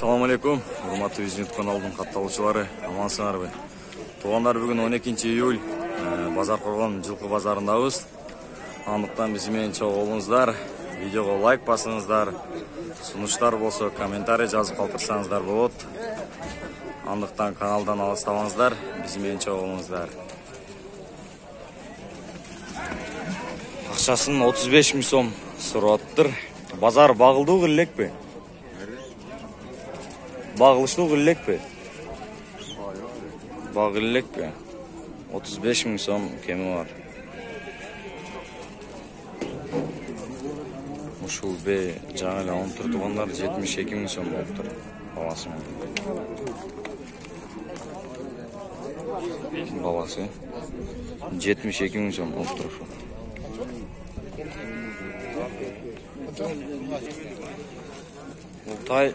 Assalamu alaikum. Урматтуу Визит каналдын катталуучулары, амансыңарбы? Туугандар, бүгүн 12 июль Базаркоргон жылкы базарындабыз. Андыктан биз менен чогуу болуңуздар, видеого лайк басыңыздар, сунуштар болсо комментарий жазып калтырсаңыздар болот. Андыктан каналдан алыстабаңыздар, биз менен чогуу болуңуздар. Акчасын 35 000 сом сураттыр. Базар багылдуу элекпи? Bağılışlı gülek be. Bağılek be. 35 000 som kemi var. Uşul be жаңы он тургандар 72 000 som болуптур. Баласы. Баласы 72 000 som болуптур. Тай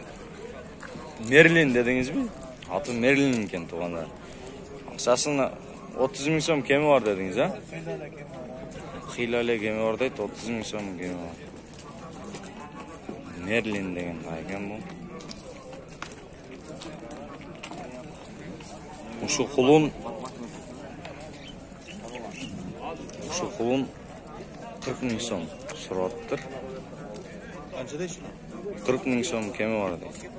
Merlin dediniz mi? Atı Merlin eкен tuğanlar. Akşasında 30 000 som kemi var dediniz ha? Hilale kemi var deydi, 30 000 som kemi var. Merlin degen ayken bu. Uşu kulun 40 000 som surattır. 40 000 som kemi var deydi.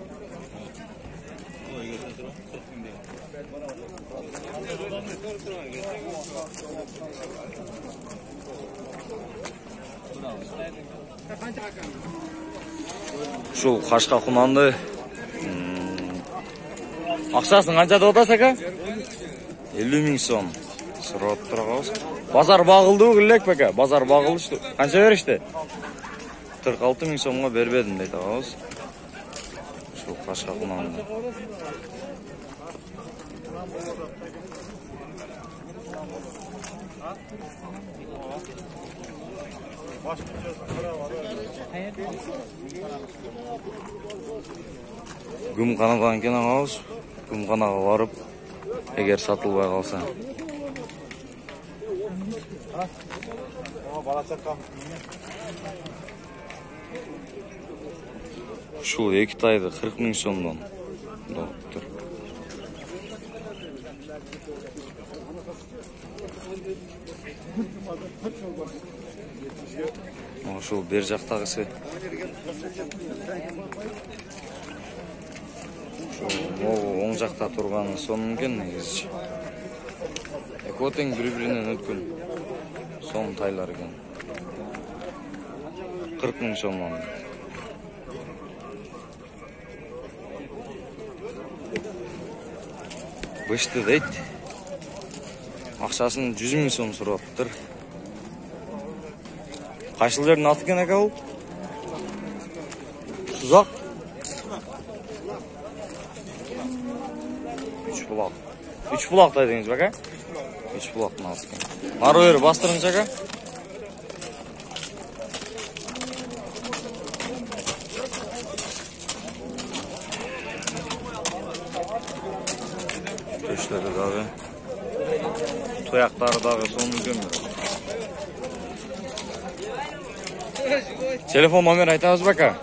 Şu kaşka kunandı. Akşasın kança da odası ka? 50 000 som. Sırat durağız. Bazar bağıldı gülek be ka? Bazar bağılıştı. Kança verişti? 46 000 somga berbedim deydi ağız. Şu kaşka kunandı. Güm kanadan kenar ağız, güm kanaga varıp, eğer satılbay kalsa. Şu iki taydı 40 000 somdan doğuptur. Şu bir jaktagысы. Şu оң жакта турганы сонун экен негизи. Экотең бири-биринен өткөн сом тайлар экен. 40 000 сомдон. Бышты дейт. Акчасын 100 000 сом сураттыр. Kaşlıların atı gene kal. Tuzak. 3 bulak. 3 bulak da dediniz bak ha? 3 bulak nasıl? Narı öyle bastırınca ka? Köşleri dağı. Toyakları dağı sonunu gömür. Telefon номер айтабыз бака?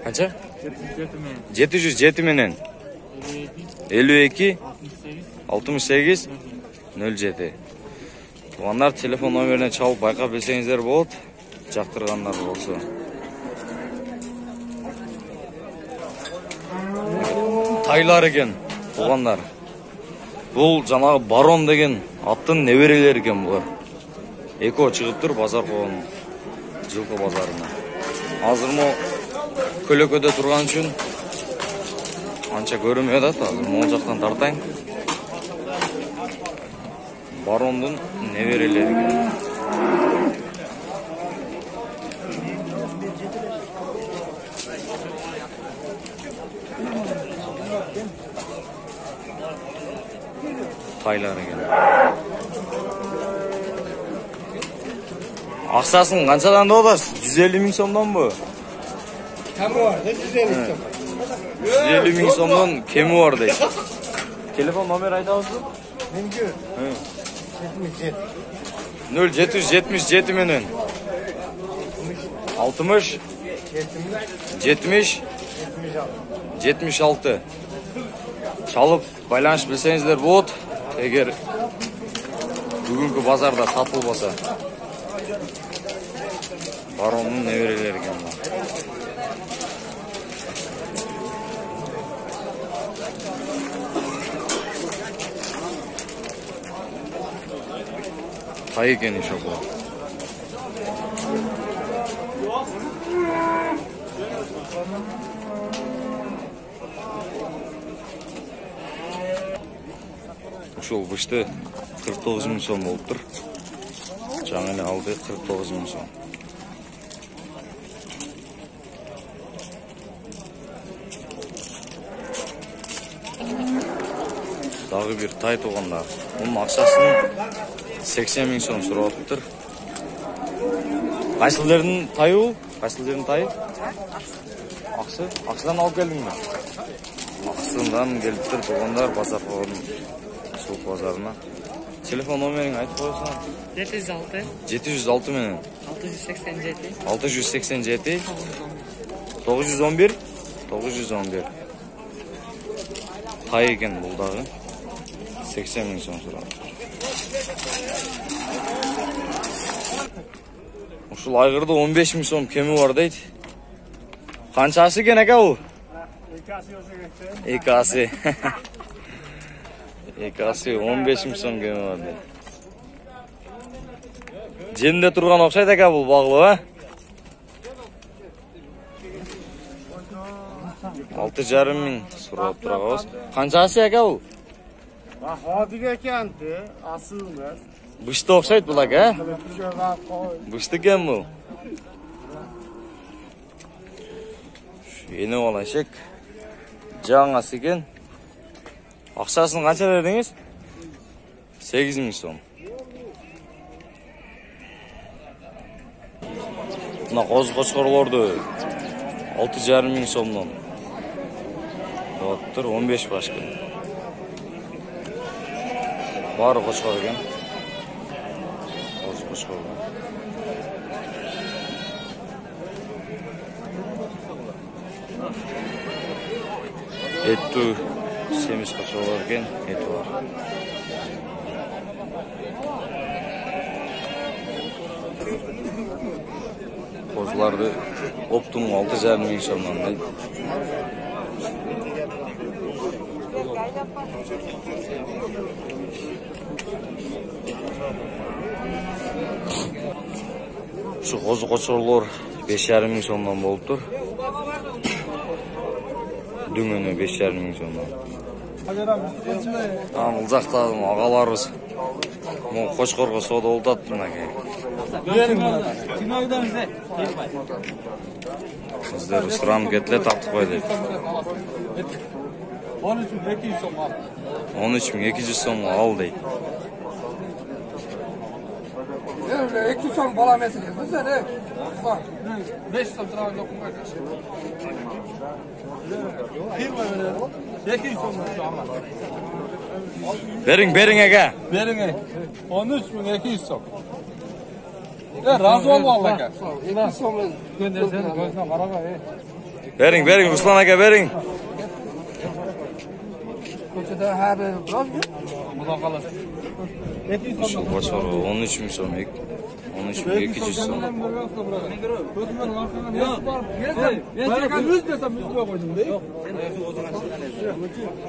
Канча? 707 менен 52 68 07. Тугандар телефон номерине чалып байкап билсеңиздер болот. Жактыргандар болсо. Тайлар экен, тугандар. Бул жанагы барон деген аттын неберелери экен булар. Эко чыгыптыр Базаркоргон жылкы базарына. Азыр мо көлөкөдө турган үчүн анча көрүнбөй атат. Азыр могу жактан тартайын. Барондун неберелери. Taylar экен. Акчасын канчадан да одасыз? 150 000 сомдон бу? Кеми бар, 150 000 сом. 150 000 сомдон кеми бар дейт. Телефон номер айтабызбы? Меники? 0777 менен 60 70 76. Çalıp байланыш bilsеңіздер болады. Егер бүгінгі базарда сатылбаса. Баронның неберелері екен бұл. Тай екен еще бұл. Ушул бышты 49 мың сом болып тұр. Жаңылы алды 49 мың сом. Дағы бір тай туғанда. Оның ақшасын 80 мың сом сұрап тұр. Қайсылдердің тайы ол? Қайсылдердің тайы? Ақсы? Ақсыдан алып келдің ме? Ақсыдан келіп тұр туғандар базар қоғын суық базарына. Телефон номерін айтып қойсың? 706 706 менен 687 687 911 911 тай екен бұл дағы 80 мың сом сұрап. Ушул айғырды 15 мың сом кемі бар дейді. Қаншасы екен әке ол? Екасы. Екасы 15 мың сом кемі бар дейді. Жерінде тұрған оқшайды әке бұл бағылы, ба? 6,5 мың сұрап тұрағыз. Қаншасы әке ол? Hadiga ekanti, asılmaz. Bışta оқшайды бұл әке? Bışta кен бұл. Ені олайшек. Жаңасы кен. Ақшасын қанша бердіңіз? 8 мың сом. Бұна қозы-қошқорларды 6,5 мың сомнан. Тұр 15 башқа. Бары қошқор екен. Қозы-қошқор. Etті семіз қошқорлар екен. Еті бар. Қозыларды оптың 6,5 мың сомнан дейді. Şu қозы-қошқорлар 5,5 мың сомнан болып тұр. Дүңені 5,5 мың сомнан. Бұл жақтадым ағаларыз. Бұл қошқорға сода олдады мұнake. Сіздер сұранып кетіле таптық қойды. 13.200 сом ал дейді. 200 som bala meselesi. Bu sene bak 5 som sıra yok mu kardeşim? 200 som şu an. Verin ege. Verin 13.200 som. Ya razı ol vallahi. 200 som göndersene gözüne karaba. Verin Ruslan ege verin. Köçede her bırak mı? Bu da kalır. Şu koçoru 13 мың сом. 13.200 сом.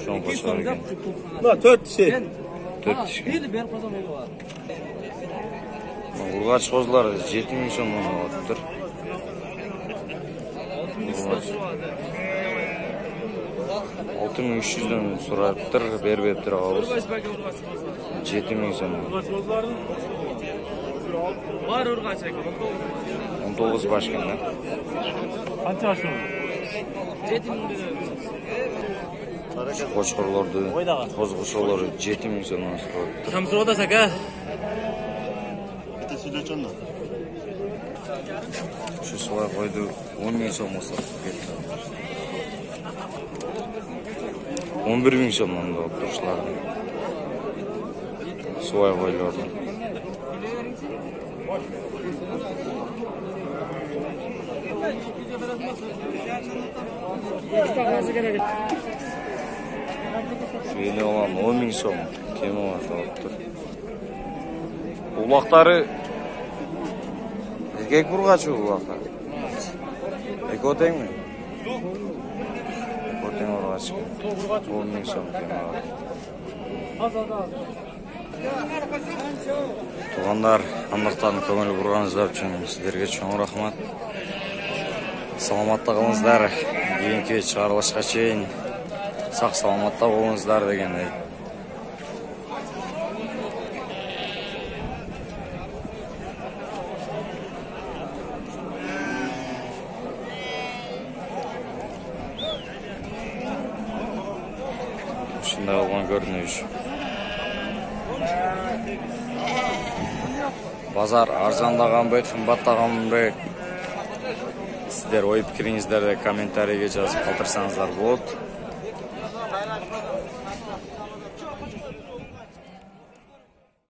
Şon koçoru eкен. 4 şey. 4 dişki. Urgaç қозылар 7 мың сомнан алып тұр. 6.300'den сұрап тұр, бербеп тұр ауыз. 7 мың сомнан. Var urgaç ekan. 19 başkanlar. Qancha aşağı? 7 мың. Qo'chqorlarni, qo'zg'oshoqlari 7 мың so'mdan so'rabdi. Kam so'rada aka? Bitta söylechonda. Shu so'ra qo'ydi 10 мың so'm olsa ketdi. 11 мың so'mdan olib turishlardi. So'y qo'ylardi. Şu yeni olan 10.000 so'm kemi var oluptur. Ulaqtары erkek burgaçı ulaqlar. Ekotengmi? Ekoteng urgaçı. 10.000 so'm kemi var. Туғандар, андықтан көңіл бұрғаныздар үшін сіздерге чоң рахмат. Саламатта қалыңыздар, кейінгі шығарылышқа шейін сақ саламатта болыңыздар дегендей. Ушундай болгон көрүнүш. Базар арзандаганбы, кымбаттаганбы? Сіздер ой пикириңиздерди комментарийге жазып калтырсаңыздар болот.